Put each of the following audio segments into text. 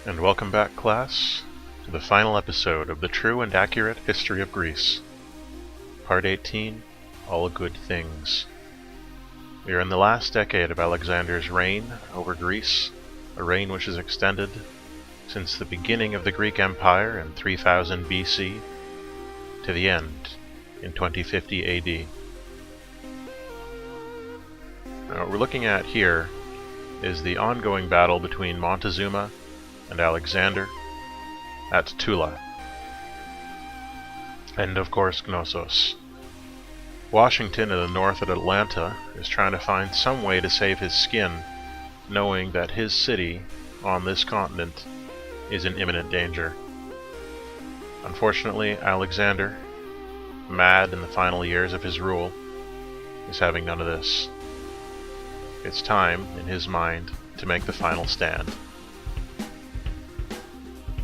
And welcome back, class, to the final episode of the True and Accurate History of Greece. Part 18, All Good Things. We are in the last decade of Alexander's reign over Greece, a reign which has extended since the beginning of the Greek Empire in 3000 BC to the end in 2050 AD. Now, what we're looking at here is the ongoing battle between Montezuma and Alexander at Tula, and of course Knossos. Washington in the north at Atlanta is trying to find some way to save his skin, knowing that his city on this continent is in imminent danger. Unfortunately, Alexander, mad in the final years of his rule, is having none of this. It's time, in his mind, to make the final stand.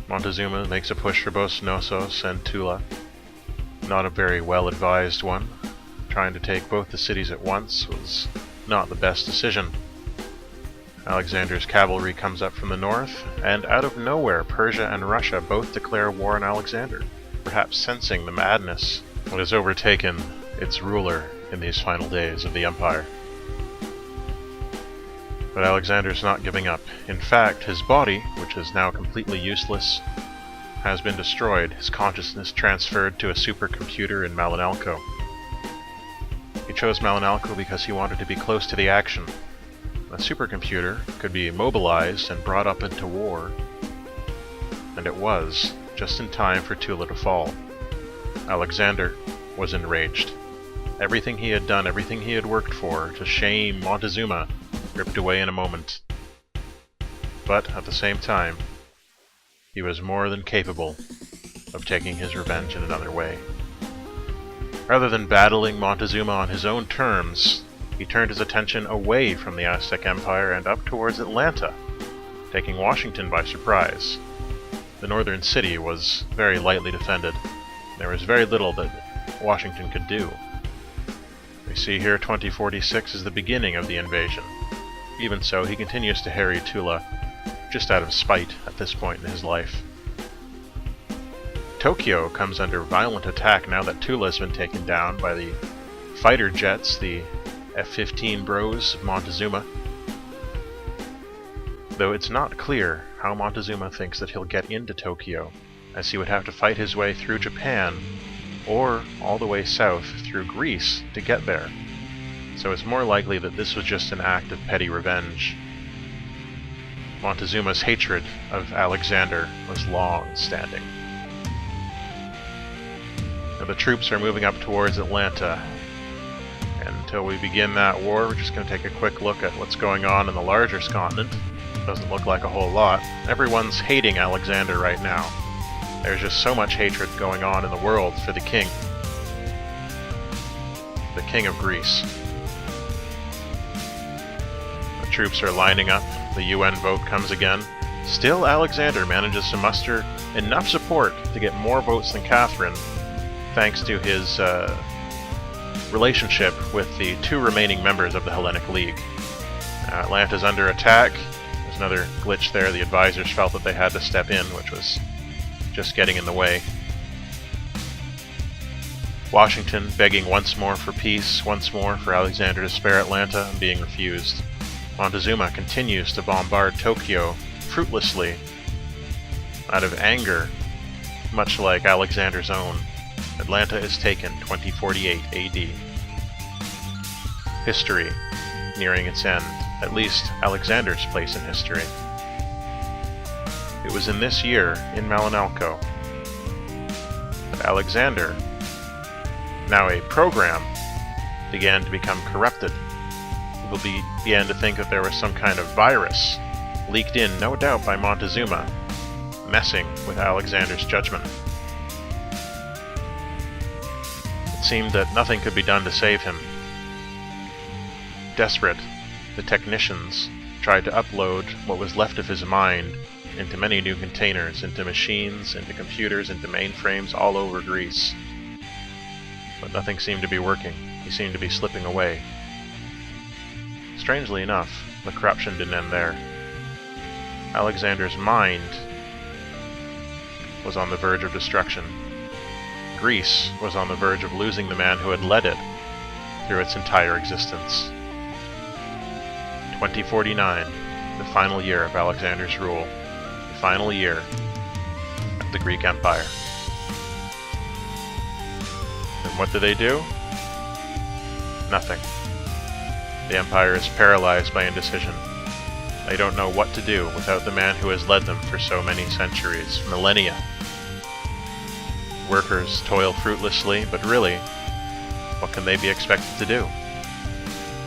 Montezuma makes a push for both Knossos and Tula. Not a very well-advised one. Trying to take both the cities at once was not the best decision. Alexander's cavalry comes up from the north, and out of nowhere Persia and Russia both declare war on Alexander, perhaps sensing the madness that has overtaken its ruler in these final days of the empire. But Alexander's not giving up. In fact, his body, which is now completely useless, has been destroyed, his consciousness transferred to a supercomputer in Malinalco. He chose Malinalco because he wanted to be close to the action. A supercomputer could be mobilized and brought up into war, and it was, just in time for Tula to fall. Alexander was enraged. Everything he had done, everything he had worked for to shame Montezuma, ripped away in a moment. But at the same time, he was more than capable of taking his revenge in another way. Rather than battling Montezuma on his own terms, he turned his attention away from the Aztec Empire and up towards Atlanta, taking Washington by surprise. The northern city was very lightly defended. There was very little that Washington could do. We see here 2046 is the beginning of the invasion. Even so, he continues to harry Tula, just out of spite at this point in his life. Tokyo comes under violent attack now that Tula has been taken down by the fighter jets, the F-15 bros of Montezuma. Though it's not clear how Montezuma thinks that he'll get into Tokyo, as he would have to fight his way through Japan, or all the way south through Greece to get there. So it's more likely that this was just an act of petty revenge. Montezuma's hatred of Alexander was long-standing. Now the troops are moving up towards Atlanta, and until we begin that war, we're just going to take a quick look at what's going on in the larger continent. Doesn't look like a whole lot. Everyone's hating Alexander right now. There's just so much hatred going on in the world for the king of Greece. Troops are lining up, the UN vote comes again. Still, Alexander manages to muster enough support to get more votes than Catherine, thanks to his relationship with the two remaining members of the Hellenic League. Atlanta's under attack. There's another glitch there. The advisors felt that they had to step in, which was just getting in the way. Washington begging once more for peace, once more for Alexander to spare Atlanta, and being refused. Montezuma continues to bombard Tokyo fruitlessly, out of anger, much like Alexander's own. Atlanta is taken 2048 AD. History nearing its end, at least Alexander's place in history. It was in this year, in Malinalco, that Alexander, now a program, began to become corrupted. People began to think that there was some kind of virus leaked in, no doubt by Montezuma, messing with Alexander's judgment. It seemed that nothing could be done to save him. Desperate, the technicians tried to upload what was left of his mind into many new containers, into machines, into computers, into mainframes all over Greece. But nothing seemed to be working. He seemed to be slipping away. Strangely enough, the corruption didn't end there. Alexander's mind was on the verge of destruction. Greece was on the verge of losing the man who had led it through its entire existence. 2049, the final year of Alexander's rule, the final year of the Greek Empire. And what do? Nothing. The Empire is paralyzed by indecision. They don't know what to do without the man who has led them for so many centuries, millennia. Workers toil fruitlessly, but really, what can they be expected to do?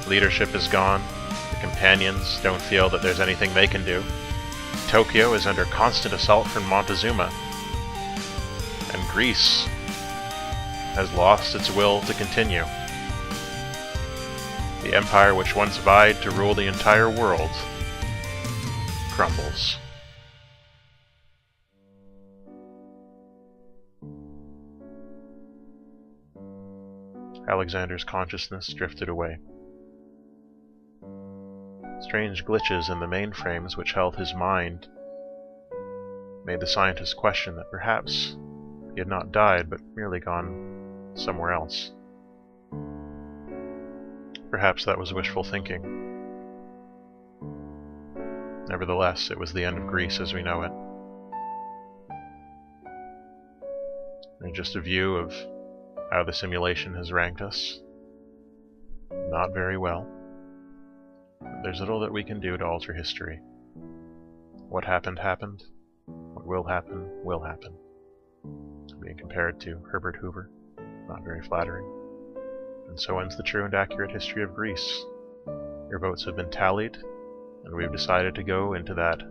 Leadership is gone. The companions don't feel that there's anything they can do. Tokyo is under constant assault from Montezuma. And Greece has lost its will to continue. The empire which once vied to rule the entire world crumbles. Alexander's consciousness drifted away. Strange glitches in the mainframes which held his mind made the scientist question that perhaps he had not died but merely gone somewhere else. Perhaps that was wishful thinking. Nevertheless, it was the end of Greece as we know it. And just a view of how the simulation has ranked us. Not very well. But there's little that we can do to alter history. What happened, happened. What will happen, will happen. Being compared to Herbert Hoover, not very flattering. And so ends the true and accurate history of Greece. Your votes have been tallied, and we've decided to go into that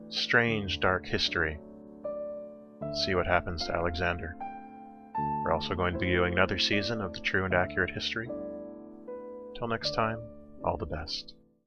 strange, dark history. See what happens to Alexander. We're also going to be doing another season of the true and accurate history. Till next time, all the best.